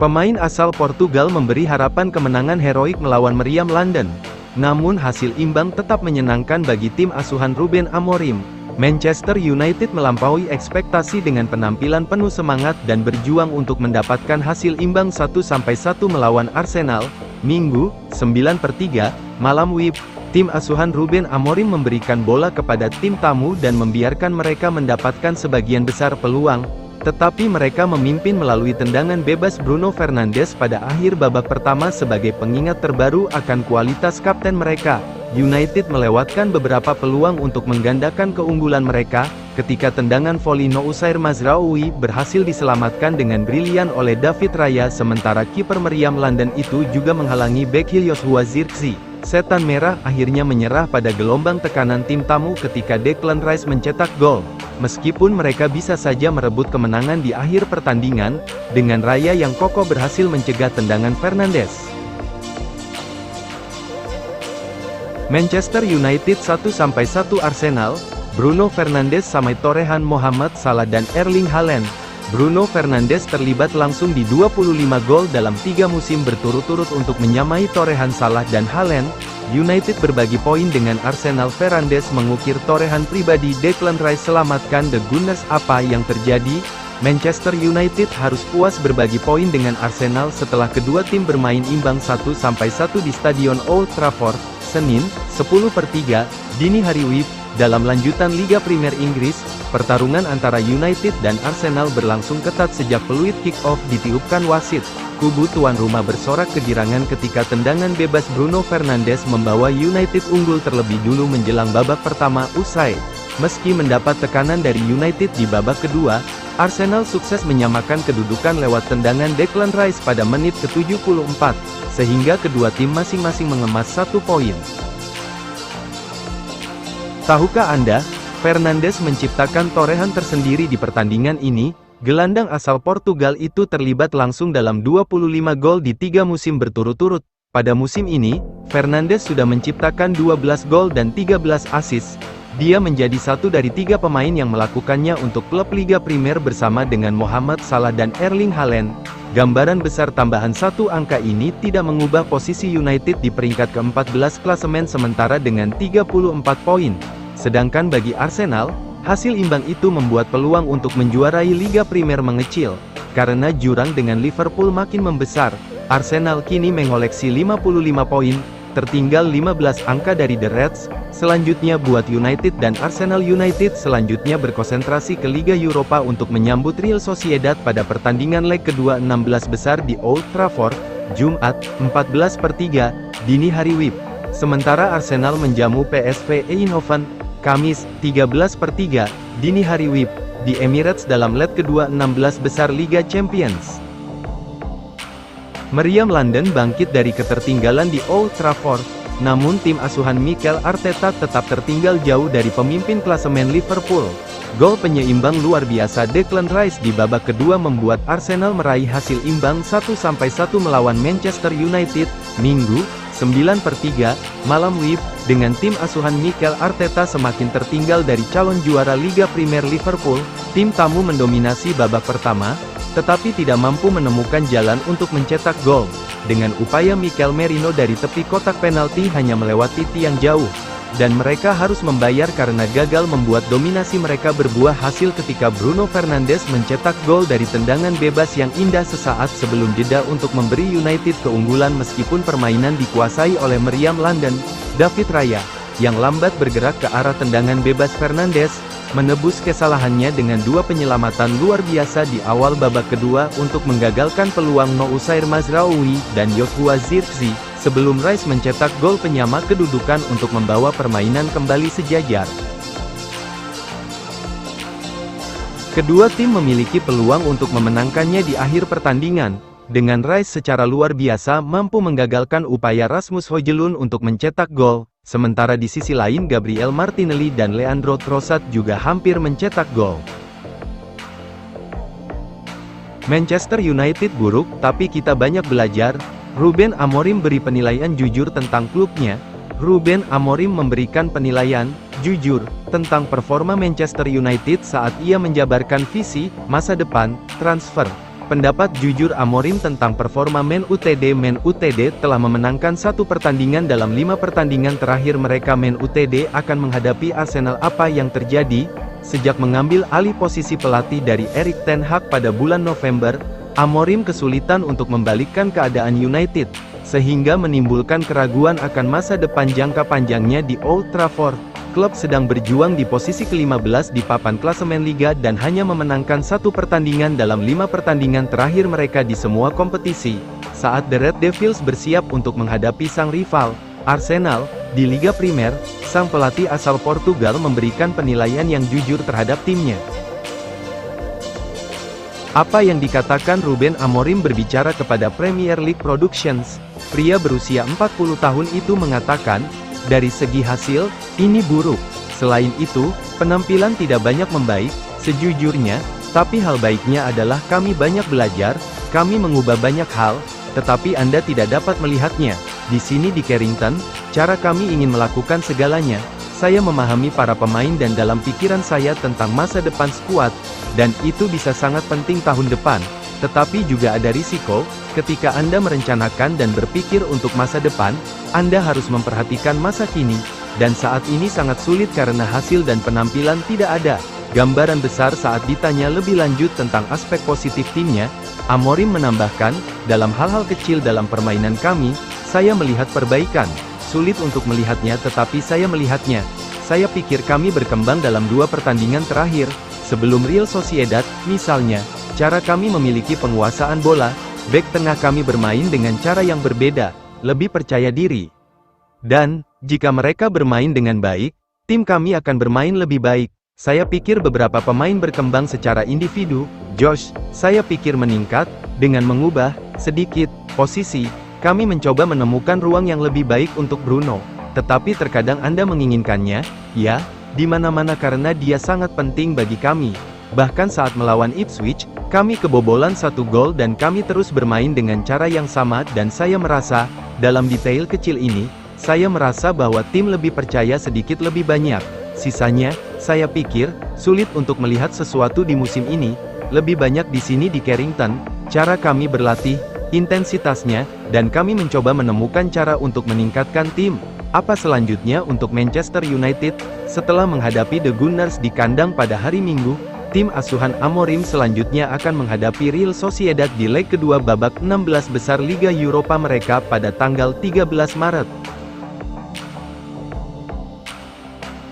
Pemain asal Portugal memberi harapan kemenangan heroik melawan meriam London. Namun hasil imbang tetap menyenangkan bagi tim asuhan Ruben Amorim. Manchester United melampaui ekspektasi dengan penampilan penuh semangat dan berjuang untuk mendapatkan hasil imbang 1-1 melawan Arsenal, Minggu, 9/3, malam WIB. Tim asuhan Ruben Amorim memberikan bola kepada tim tamu dan membiarkan mereka mendapatkan sebagian besar peluang, tetapi mereka memimpin melalui tendangan bebas Bruno Fernandes pada akhir babak pertama sebagai pengingat terbaru akan kualitas kapten mereka. United melewatkan beberapa peluang untuk menggandakan keunggulan mereka, ketika tendangan voli Noussair Mazraoui berhasil diselamatkan dengan brilian oleh David Raya sementara kiper meriam London itu juga menghalangi bek Joshua Zirkzee. Setan Merah akhirnya menyerah pada gelombang tekanan tim tamu ketika Declan Rice mencetak gol. Meskipun mereka bisa saja merebut kemenangan di akhir pertandingan, dengan Raya yang kokoh berhasil mencegah tendangan Fernandes. Manchester United 1-1 Arsenal, Bruno Fernandes samai torehan Mohamed Salah dan Erling Haaland. Bruno Fernandes terlibat langsung di 25 gol dalam 3 musim berturut-turut untuk menyamai torehan Salah dan Haaland. United berbagi poin dengan Arsenal. Fernandes mengukir torehan pribadi Declan Rice selamatkan The Gunners. Apa yang terjadi? Manchester United harus puas berbagi poin dengan Arsenal setelah kedua tim bermain imbang 1-1 di Stadion Old Trafford, Senin, 10/3, dini hari WIB. Dalam lanjutan Liga Premier Inggris, pertarungan antara United dan Arsenal berlangsung ketat sejak peluit kick-off ditiupkan wasit. Kubu tuan rumah bersorak kegirangan ketika tendangan bebas Bruno Fernandes membawa United unggul terlebih dulu menjelang babak pertama usai. Meski mendapat tekanan dari United di babak kedua, Arsenal sukses menyamakan kedudukan lewat tendangan Declan Rice pada menit ke-74, sehingga kedua tim masing-masing mengemas 1 poin. Tahukah Anda, Fernandes menciptakan torehan tersendiri di pertandingan ini? Gelandang asal Portugal itu terlibat langsung dalam 25 gol di 3 musim berturut-turut. Pada musim ini, Fernandes sudah menciptakan 12 gol dan 13 assist. Dia menjadi satu dari 3 pemain yang melakukannya untuk klub Liga Primer bersama dengan Mohamed Salah dan Erling Haaland. Gambaran besar tambahan 1 angka ini tidak mengubah posisi United di peringkat ke-14 klasemen sementara dengan 34 poin. Sedangkan bagi Arsenal, hasil imbang itu membuat peluang untuk menjuarai Liga Primer mengecil. Karena jurang dengan Liverpool makin membesar, Arsenal kini mengoleksi 55 poin, tertinggal 15 angka dari The Reds. Selanjutnya buat United dan Arsenal. United selanjutnya berkonsentrasi ke Liga Eropa untuk menyambut Real Sociedad pada pertandingan leg kedua 16 besar di Old Trafford, Jumat, 14/3, dini hari WIB. Sementara Arsenal menjamu PSV Eindhoven, Kamis, 13/3, dini hari WIB, di Emirates dalam leg kedua 16 besar Liga Champions. Meriam London bangkit dari ketertinggalan di Old Trafford, namun tim asuhan Mikel Arteta tetap tertinggal jauh dari pemimpin klasemen Liverpool. Gol penyeimbang luar biasa Declan Rice di babak kedua membuat Arsenal meraih hasil imbang 1-1 melawan Manchester United, Minggu, 9/3, malam WIB. Dengan tim asuhan Mikel Arteta semakin tertinggal dari calon juara Liga Primer Liverpool, tim tamu mendominasi babak pertama, tetapi tidak mampu menemukan jalan untuk mencetak gol. Dengan upaya Mikel Merino dari tepi kotak penalti hanya melewati tiang jauh, dan mereka harus membayar karena gagal membuat dominasi mereka berbuah hasil ketika Bruno Fernandes mencetak gol dari tendangan bebas yang indah sesaat sebelum jeda untuk memberi United keunggulan. Meskipun permainan dikuasai oleh meriam London, David Raya, yang lambat bergerak ke arah tendangan bebas Fernandes, menebus kesalahannya dengan 2 penyelamatan luar biasa di awal babak kedua untuk menggagalkan peluang Noussair Mazraoui dan Joshua Zirkzee, sebelum Rice mencetak gol penyama kedudukan untuk membawa permainan kembali sejajar. Kedua tim memiliki peluang untuk memenangkannya di akhir pertandingan, dengan Rice secara luar biasa mampu menggagalkan upaya Rasmus Højlund untuk mencetak gol. Sementara di sisi lain Gabriel Martinelli dan Leandro Trossard juga hampir mencetak gol. Manchester United buruk, tapi kita banyak belajar. Ruben Amorim beri penilaian jujur tentang klubnya. Ruben Amorim memberikan penilaian jujur tentang performa Manchester United saat ia menjabarkan visi masa depan transfer Pendapat jujur Amorim tentang performa Man Utd telah memenangkan 1 pertandingan dalam 5 pertandingan terakhir mereka. Man Utd akan menghadapi Arsenal. Apa yang terjadi? Sejak mengambil alih posisi pelatih dari Erik ten Hag pada bulan November, Amorim kesulitan untuk membalikkan keadaan United, sehingga menimbulkan keraguan akan masa depan jangka panjangnya di Old Trafford. Klub sedang berjuang di posisi ke-15 di papan klasemen Liga dan hanya memenangkan 1 pertandingan dalam 5 pertandingan terakhir mereka di semua kompetisi. Saat The Red Devils bersiap untuk menghadapi sang rival, Arsenal, di Liga Primer, sang pelatih asal Portugal memberikan penilaian yang jujur terhadap timnya. Apa yang dikatakan Ruben Amorim berbicara kepada Premier League Productions, pria berusia 40 tahun itu mengatakan, dari segi hasil, ini buruk. Selain itu, penampilan tidak banyak membaik, sejujurnya, tapi hal baiknya adalah kami banyak belajar, kami mengubah banyak hal, tetapi Anda tidak dapat melihatnya. Di sini di Carrington, cara kami ingin melakukan segalanya. Saya memahami para pemain dan dalam pikiran saya tentang masa depan skuad, dan itu bisa sangat penting tahun depan. Tetapi juga ada risiko, ketika Anda merencanakan dan berpikir untuk masa depan, Anda harus memperhatikan masa kini, dan saat ini sangat sulit karena hasil dan penampilan tidak ada. Gambaran besar saat ditanya lebih lanjut tentang aspek positif timnya, Amorim menambahkan, dalam hal-hal kecil dalam permainan kami, saya melihat perbaikan. Sulit untuk melihatnya tetapi saya melihatnya. Saya pikir kami berkembang dalam 2 pertandingan terakhir, sebelum Real Sociedad, misalnya. Cara kami memiliki penguasaan bola, bek tengah kami bermain dengan cara yang berbeda, lebih percaya diri. Dan, jika mereka bermain dengan baik, tim kami akan bermain lebih baik. Saya pikir beberapa pemain berkembang secara individu. Josh, saya pikir meningkat, dengan mengubah, sedikit, posisi. Kami mencoba menemukan ruang yang lebih baik untuk Bruno. Tetapi terkadang Anda menginginkannya, ya, di mana-mana karena dia sangat penting bagi kami. Bahkan saat melawan Ipswich, kami kebobolan 1 gol dan kami terus bermain dengan cara yang sama dan saya merasa, dalam detail kecil ini, saya merasa bahwa tim lebih percaya sedikit lebih banyak. Sisanya, saya pikir, sulit untuk melihat sesuatu di musim ini, lebih banyak di sini di Carrington, cara kami berlatih, intensitasnya, dan kami mencoba menemukan cara untuk meningkatkan tim. Apa selanjutnya untuk Manchester United? Setelah menghadapi The Gunners di kandang pada hari Minggu, tim asuhan Amorim selanjutnya akan menghadapi Real Sociedad di leg kedua babak 16 besar Liga Eropa mereka pada tanggal 13 Maret.